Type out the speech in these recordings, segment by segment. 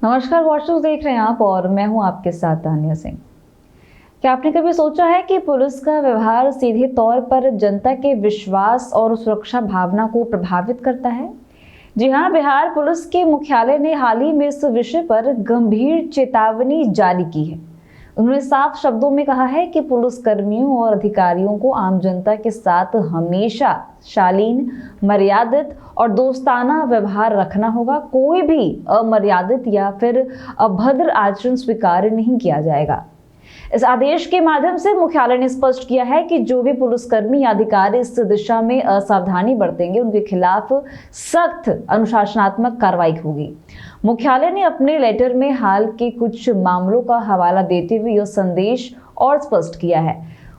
नमस्कार वॉचर्स, देख रहे हैं आप और मैं हूं आपके साथ तानिया सिंह। क्या आपने कभी सोचा है कि पुलिस का व्यवहार सीधे तौर पर जनता के विश्वास और सुरक्षा भावना को प्रभावित करता है? जी हां, बिहार पुलिस के मुख्यालय ने हाल ही में इस विषय पर गंभीर चेतावनी जारी की है। उन्होंने साफ शब्दों में कहा है कि पुलिस कर्मियों और अधिकारियों को आम जनता के साथ हमेशा शालीन, मर्यादित और दोस्ताना व्यवहार रखना होगा। कोई भी अमर्यादित या फिर अभद्र आचरण स्वीकार नहीं किया जाएगा। इस आदेश के माध्यम से मुख्यालय ने स्पष्ट किया है कि जो भी पुलिसकर्मी या अधिकारी इस दिशा में असावधानी बरतेंगे, उनके खिलाफ सख्त अनुशासनात्मक कार्रवाई होगी। मुख्यालय ने अपने लेटर में हाल के कुछ मामलों का हवाला देते हुए यह संदेश और स्पष्ट किया है।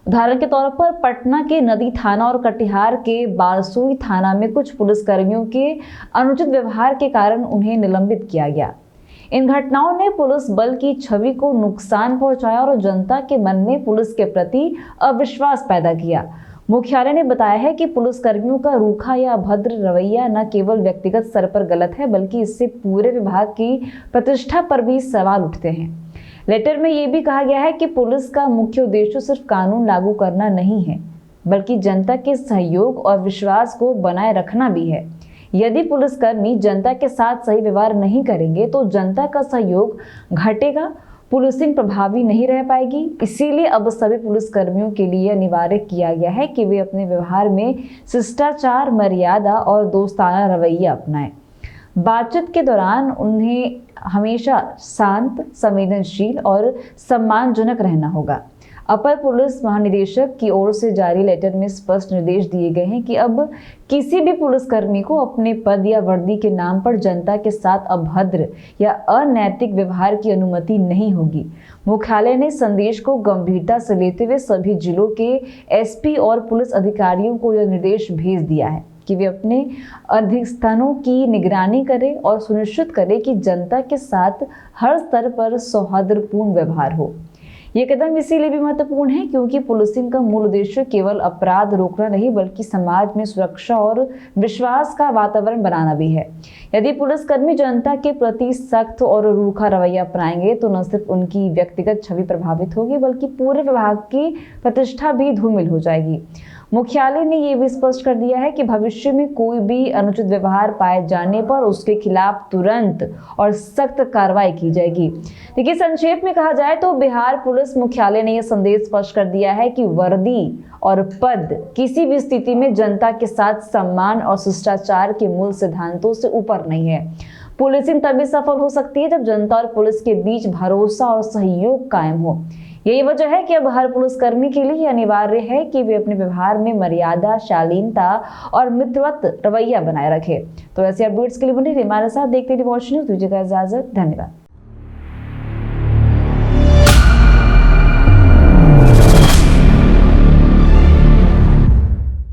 उदाहरण के तौर पर पटना के नदी थाना और कटिहार के बारसूई थाना में कुछ पुलिसकर्मियों के अनुचित व्यवहार के कारण उन्हें निलंबित किया गया। इन घटनाओं ने पुलिस बल की छवि को नुकसान पहुंचाया और जनता के मन में पुलिस के प्रति अविश्वास पैदा किया। मुख्यालय ने बताया है कि पुलिसकर्मियों का रूखा या अभद्र रवैया न केवल व्यक्तिगत स्तर पर गलत है, बल्कि इससे पूरे विभाग की प्रतिष्ठा पर भी सवाल उठते हैं। लेटर में यह भी कहा गया है कि पुलिस का मुख्य उद्देश्य सिर्फ कानून लागू करना नहीं है, बल्कि जनता के सहयोग और विश्वास को बनाए रखना भी है। यदि पुलिसकर्मी जनता के साथ सही व्यवहार नहीं करेंगे तो जनता का सहयोग घटेगा, पुलिसिंग प्रभावी नहीं रह पाएगी। इसीलिए अब सभी पुलिसकर्मियों के लिए अनिवार्य किया गया है कि वे अपने व्यवहार में शिष्टाचार, मर्यादा और दोस्ताना रवैया अपनाएं। बातचीत के दौरान उन्हें हमेशा शांत, संवेदनशील और सम्मानजनक रहना होगा। अपर पुलिस महानिदेशक की ओर से जारी लेटर में स्पष्ट निर्देश दिए गए हैं कि अब किसी भी पुलिसकर्मी को अपने पद या वर्दी के नाम पर जनता के साथ अभद्र या अनैतिक व्यवहार की अनुमति नहीं होगी। मुख्यालय ने संदेश को गंभीरता से लेते हुए सभी जिलों के एसपी और पुलिस अधिकारियों को यह निर्देश भेज दिया है कि वे अपने अधीनस्थों की निगरानी करें और सुनिश्चित करें कि जनता के साथ हर स्तर पर सौहार्दपूर्ण व्यवहार हो। ये कदम इसीलिए भी महत्वपूर्ण है क्योंकि पुलिसिंग का मूल उद्देश्य केवल अपराध रोकना नहीं, बल्कि समाज में सुरक्षा और विश्वास का वातावरण बनाना भी है। यदि पुलिसकर्मी जनता के प्रति सख्त और रूखा रवैया अपनाएंगे तो न सिर्फ उनकी व्यक्तिगत छवि प्रभावित होगी, बल्कि पूरे विभाग की प्रतिष्ठा भी धूमिल हो जाएगी। मुख्यालय ने यह भी स्पष्ट कर दिया है कि भविष्य में कोई भी अनुचित व्यवहार पाए जाने पर उसके खिलाफ तुरंत और सख्त कार्रवाई की जाएगी। देखिए, संक्षेप में कहा जाए तो बिहार पुलिस मुख्यालय ने यह संदेश स्पष्ट कर दिया है कि वर्दी और पद किसी भी स्थिति में जनता के साथ सम्मान और शिष्टाचार के मूल सिद्धांतों से ऊपर नहीं है। पुलिसिंग तभी सफल हो सकती है जब जनता और पुलिस के बीच भरोसा और सहयोग कायम हो। यही वजह है कि अब हर पुलिसकर्मी के लिए अनिवार्य है कि वे अपने व्यवहार में मर्यादा, शालीनता और मित्रवत रवैया बनाए रखें। तो ऐसे अपडेट्स के लिए बने रहिए हमारे साथ, देखते रहिए वॉच न्यूज़। दीजिएगा इजाजत, धन्यवाद।